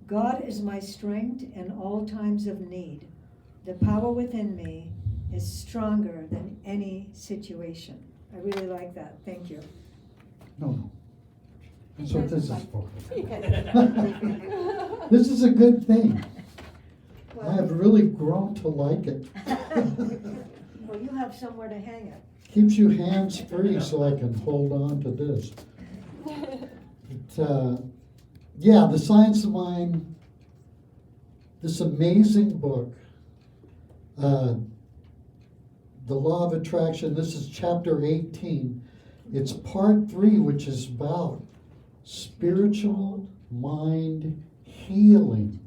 God is my strength in all times of need. The power within me is stronger than any situation. I really like that. Thank you. No. That's what this is for. This is a good thing. I have really grown to like it. Well, you have somewhere to hang it. Keeps you hands free so I can hold on to this. But, yeah, The Science of Mind, this amazing book, The Law of Attraction. This is chapter 18. It's part 3, which is about spiritual mind healing.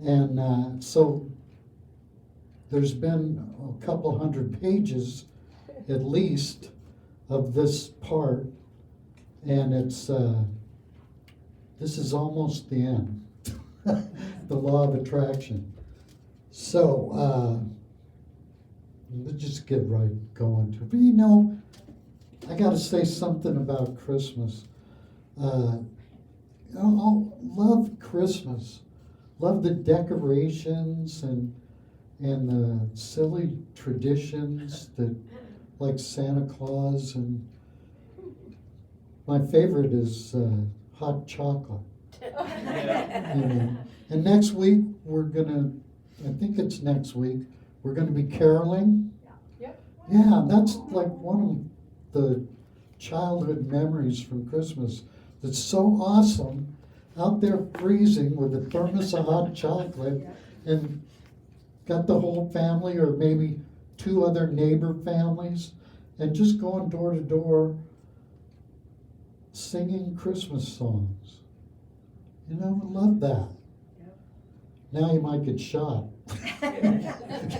And so there's been a couple hundred pages at least of this part, and it's this is almost the end. The Law of Attraction. So let's just get right going to it. But you know, I got to say something about Christmas. I love Christmas. Love the decorations and the silly traditions that, like Santa Claus, and my favorite is hot chocolate. And next week I think it's next week, we're gonna be caroling. Yeah, that's like one of the childhood memories from Christmas. That's so awesome. Out there freezing with a thermos of hot chocolate, and got the whole family or maybe 2 other neighbor families, and just going door to door singing Christmas songs. You know, I love that. Now you might get shot.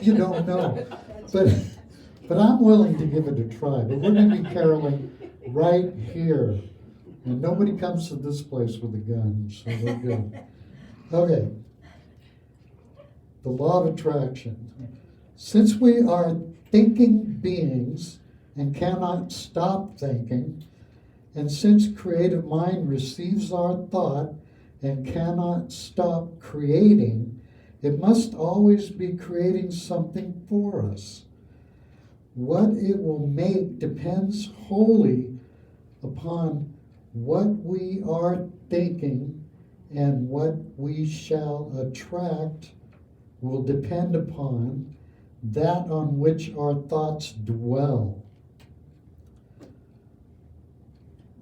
You don't know. But I'm willing to give it a try. But we're going to be caroling right here. And nobody comes to this place with a gun, so we're good. Okay. The Law of Attraction. Since we are thinking beings and cannot stop thinking, and since creative mind receives our thought and cannot stop creating, it must always be creating something for us. What it will make depends wholly upon what we are thinking, and what we shall attract will depend upon that on which our thoughts dwell.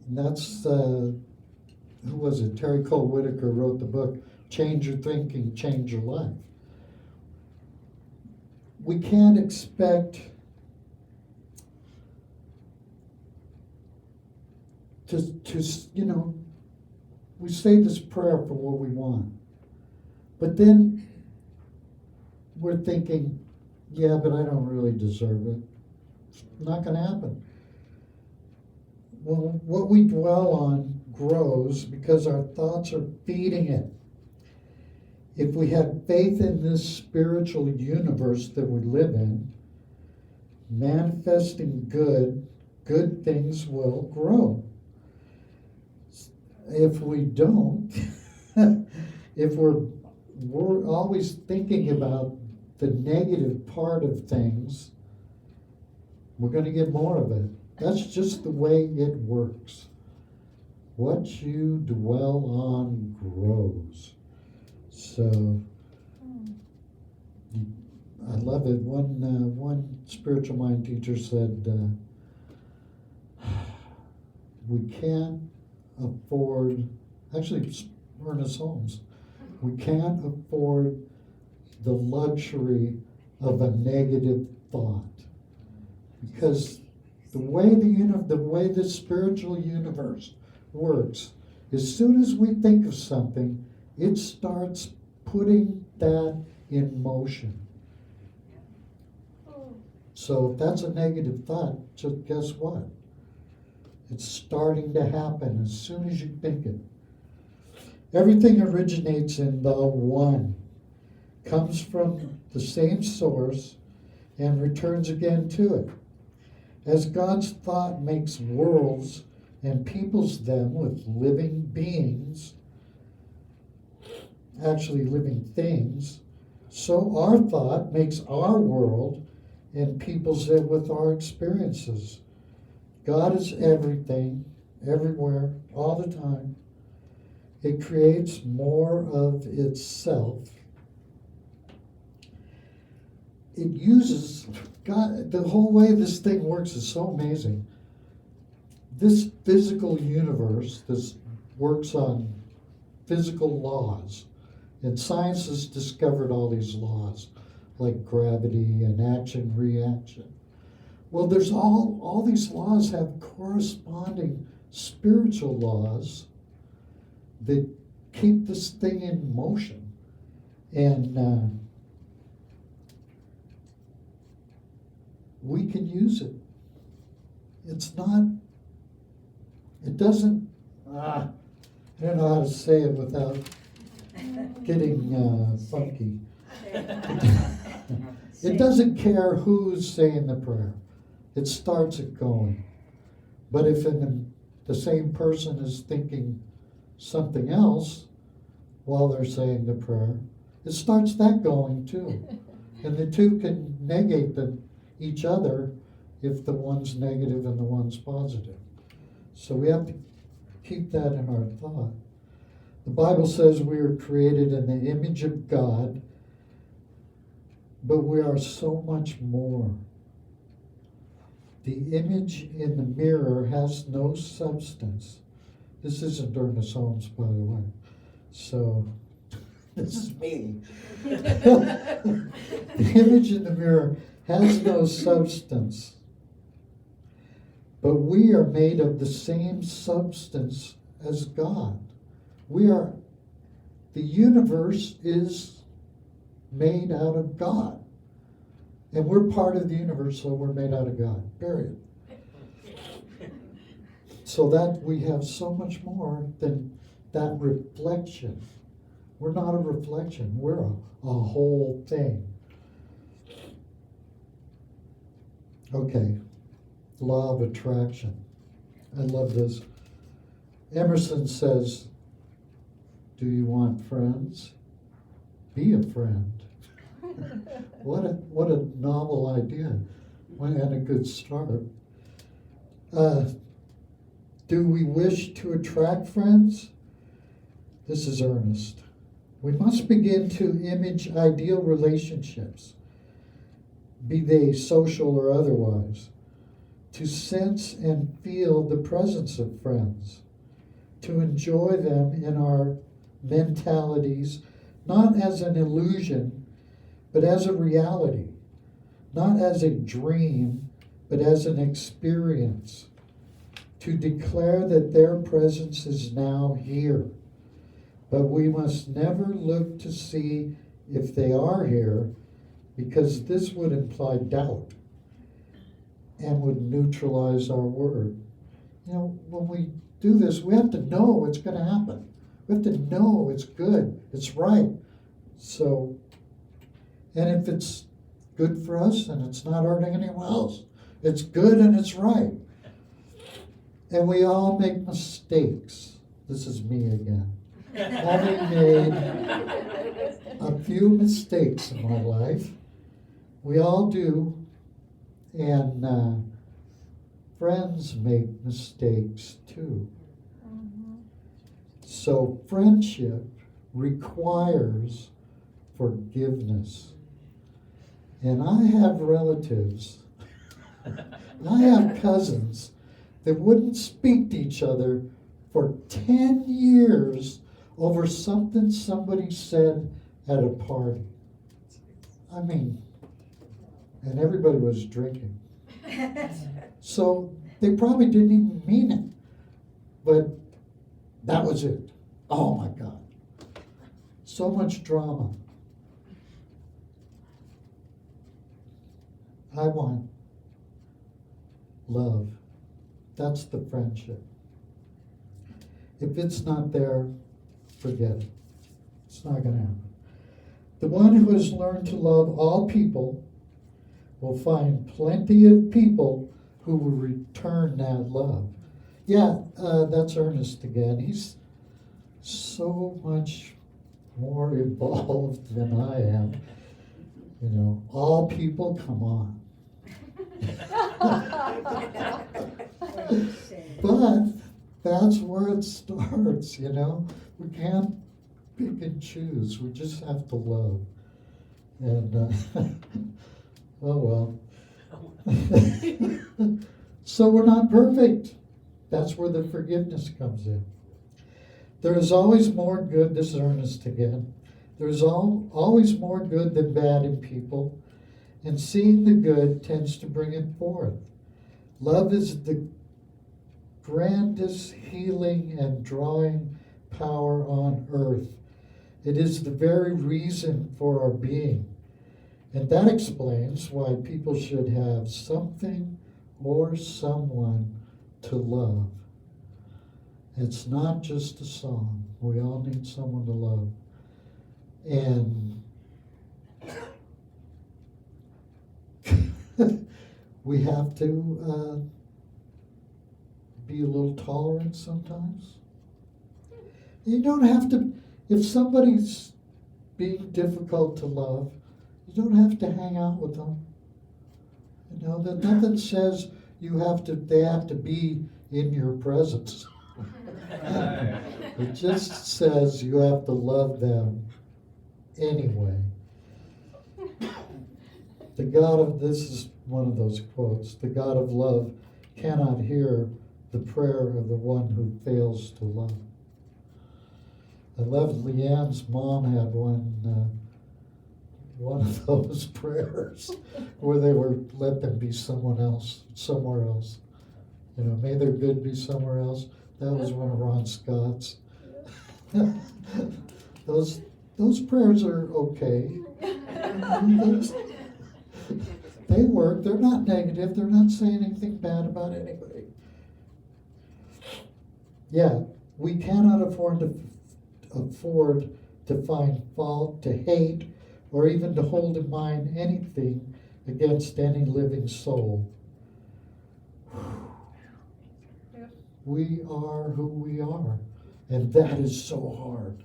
And that's, who was it? Terry Cole Whitaker wrote the book, Change Your Thinking, Change Your Life. We can't expect to you know, we say this prayer for what we want, but then we're thinking, yeah, but I don't really deserve it. It's not going to happen. Well, what we dwell on grows because our thoughts are feeding it. If we have faith in this spiritual universe that we live in, manifesting good things will grow. If we don't, if we're always thinking about the negative part of things, we're going to get more of it. That's just the way it works. What you dwell on grows. So, I love it. One spiritual mind teacher said, we can't afford, actually Ernest Holmes, we can't afford the luxury of a negative thought, because the way the spiritual universe works, as soon as we think of something, it starts putting that in motion. So if that's a negative thought, just guess what? It's starting to happen as soon as you think it. Everything originates in the One, comes from the same source, and returns again to it. As God's thought makes worlds and peoples them with living beings, actually living things, so our thought makes our world, and people's it with our experiences. God is everything, everywhere, all the time. It creates more of itself. It uses, God, the whole way this thing works is so amazing. This physical universe, this works on physical laws. And science has discovered all these laws, like gravity and action, reaction. Well, there's all these laws have corresponding spiritual laws that keep this thing in motion. And we can use it. It's not, it doesn't, I don't know how to say it without getting funky. It doesn't care who's saying the prayer. It starts it going. But if the same person is thinking something else while they're saying the prayer, it starts that going too. And the two can negate each other if the one's negative and the one's positive. So we have to keep that in our thought. The Bible says we are created in the image of God, but we are so much more. The image in the mirror has no substance. This isn't Ernest Holmes, by the way. So, this is me. The image in the mirror has no substance. But we are made of the same substance as God. The universe is made out of God. And we're part of the universe, so we're made out of God, period. So that we have so much more than that reflection. We're not a reflection, we're a whole thing. Okay, law of attraction. I love this. Emerson says, do you want friends? Be a friend. What a novel idea, and a good start. Do we wish to attract friends? This is Ernest. We must begin to image ideal relationships, be they social or otherwise, to sense and feel the presence of friends, to enjoy them in our mentalities, not as an illusion, but as a reality, not as a dream, but as an experience, to declare that their presence is now here. But we must never look to see if they are here, because this would imply doubt and would neutralize our word. You know, when we do this, we have to know it's going to happen. We have to know it's good, it's right. So, and if it's good for us and it's not hurting anyone else, it's good and it's right. And we all make mistakes. This is me again. Having made a few mistakes in my life, we all do, and friends make mistakes too. So friendship requires forgiveness. And I have relatives, I have cousins that wouldn't speak to each other for 10 years over something somebody said at a party. I mean, and everybody was drinking. So they probably didn't even mean it. But that was it. Oh my God. So much drama. I want love. That's the friendship. If it's not there, forget it. It's not going to happen. The one who has learned to love all people will find plenty of people who will return that love. Yeah, that's Ernest again. He's so much more evolved than I am. You know, all people, come on. But that's where it starts, you know. We can't pick and choose. We just have to love. And, oh well. So we're not perfect. That's where the forgiveness comes in. There is always more good, this is Ernest again. There is always more good than bad in people, and seeing the good tends to bring it forth. Love is the grandest healing and drawing power on earth. It is the very reason for our being. And that explains why people should have something or someone to love. It's not just a song. We all need someone to love. And we have to be a little tolerant sometimes. You don't have to, if somebody's being difficult to love, you don't have to hang out with them. You know, that nothing says they have to be in your presence. It just says you have to love them anyway. This is one of those quotes, the God of love cannot hear the prayer of the one who fails to love. I love Leanne's mom had one of those prayers where they were let them be someone else, somewhere else. You know, may their good be somewhere else. That was one of Ron Scott's. Those prayers are okay. They work. They're not negative. They're not saying anything bad about anybody. Yeah, we cannot afford to find fault, to hate, or even to hold in mind anything against any living soul. We are who we are, and that is so hard.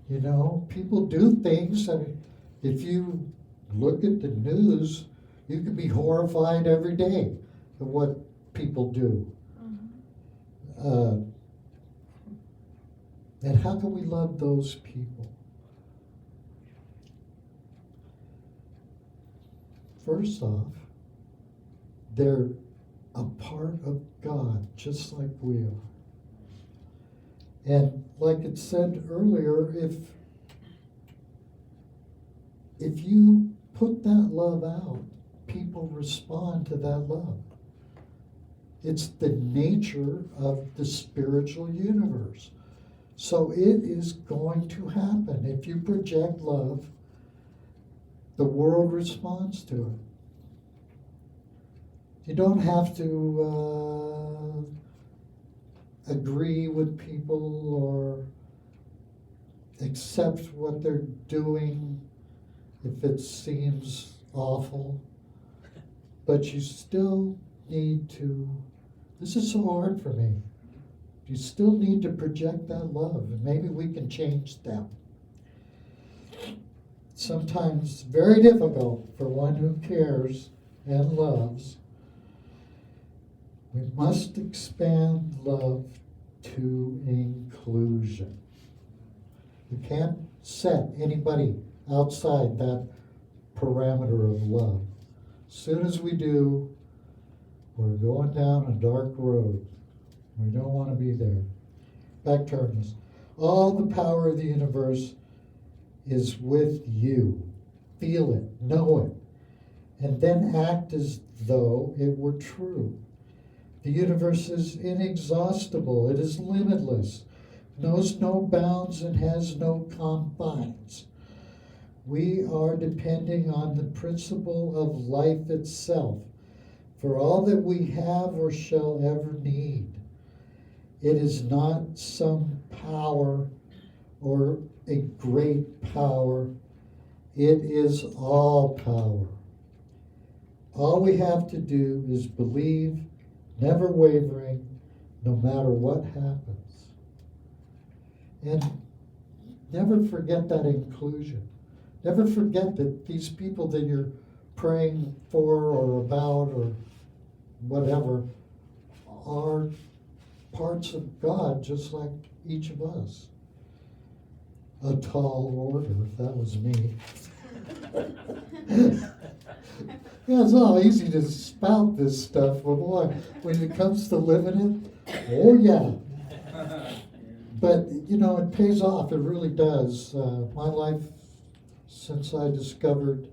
You know, people do things, and if you look at the news, you can be horrified every day at what people do. And how can we love those people? First off, they're a part of God, just like we are. And like it said earlier, if you put that love out, people respond to that love. It's the nature of the spiritual universe. So it is going to happen. If you project love, the world responds to it. You don't have to agree with people or accept what they're doing if it seems awful. But you still need to, this is so hard for me, you still need to project that love, and maybe we can change them. Sometimes very difficult for one who cares and loves. We must expand love to inclusion. You can't set anybody outside that parameter of love. As soon as we do, we're going down a dark road. We don't want to be there. Back to Ernest. All the power of the universe is with you. Feel it, know it, and then act as though it were true. The universe is inexhaustible. It is limitless, knows no bounds, and has no confines. We are depending on the principle of life itself for all that we have or shall ever need. It is not some power or a great power. It is all power. All we have to do is believe, never wavering, no matter what happens. And Never forget that inclusion. Never forget that these people that you're praying for or about or whatever are parts of God just like each of us. A tall order, if that was me. Yeah, it's all easy to spout this stuff, but boy, when it comes to living it, oh yeah. But, you know, it pays off, it really does. My life, since I discovered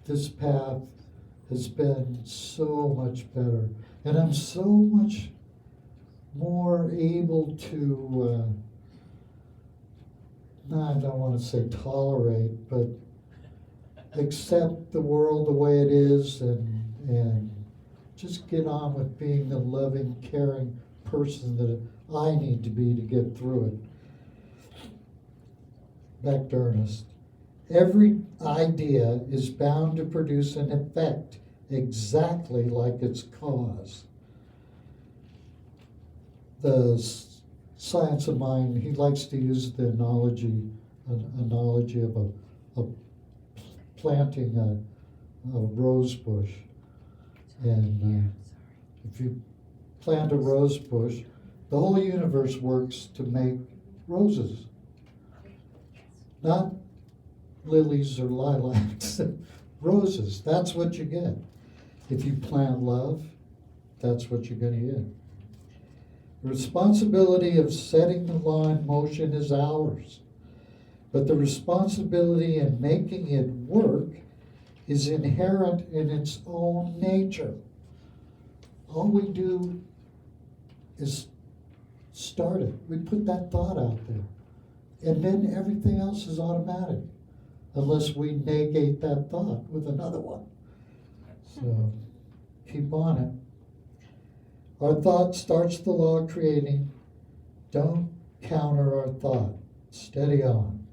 this path, has been so much better. And I'm so much more able to, I don't want to say tolerate, but accept the world the way it is and just get on with being the loving, caring person that I need to be to get through it. Back to Ernest. Every idea is bound to produce an effect exactly like its cause. The science of mind, he likes to use the analogy of a planting a rose bush. And if you plant a rose bush, the whole universe works to make roses. Not lilies or lilacs, roses. That's what you get. If you plant love, that's what you're going to get. The responsibility of setting the law in motion is ours, but the responsibility in making it work is inherent in its own nature. All we do is start it. We put that thought out there, and then everything else is automatic, unless we negate that thought with another one. So keep on it. Our thought starts the law of creating. Don't counter our thought. Steady on.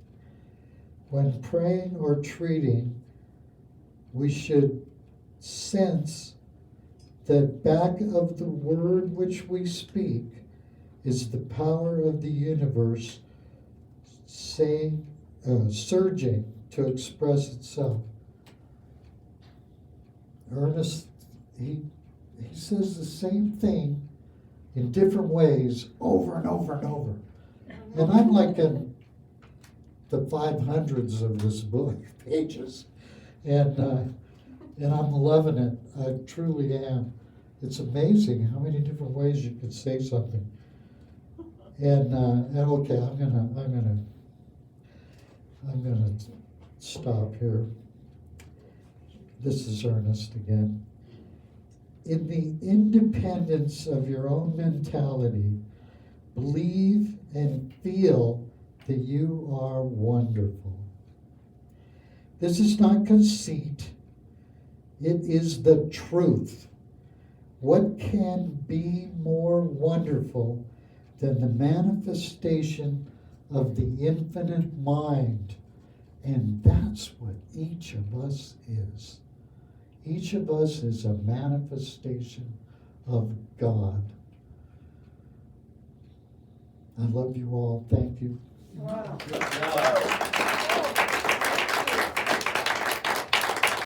When praying or treating, we should sense that back of the word which we speak is the power of the universe surging to express itself. Ernest, he says the same thing in different ways over and over and over. And I'm like in the 500s of this book, pages. And I'm loving it. I truly am. It's amazing how many different ways you could say something. And okay, I'm gonna stop here. This is Ernest again. In the independence of your own mentality, believe and feel that you are wonderful. This is not conceit. It is the truth. What can be more wonderful than the manifestation of the infinite mind? And that's what each of us is. Each of us is a manifestation of God. I love you all. Thank you. Wow.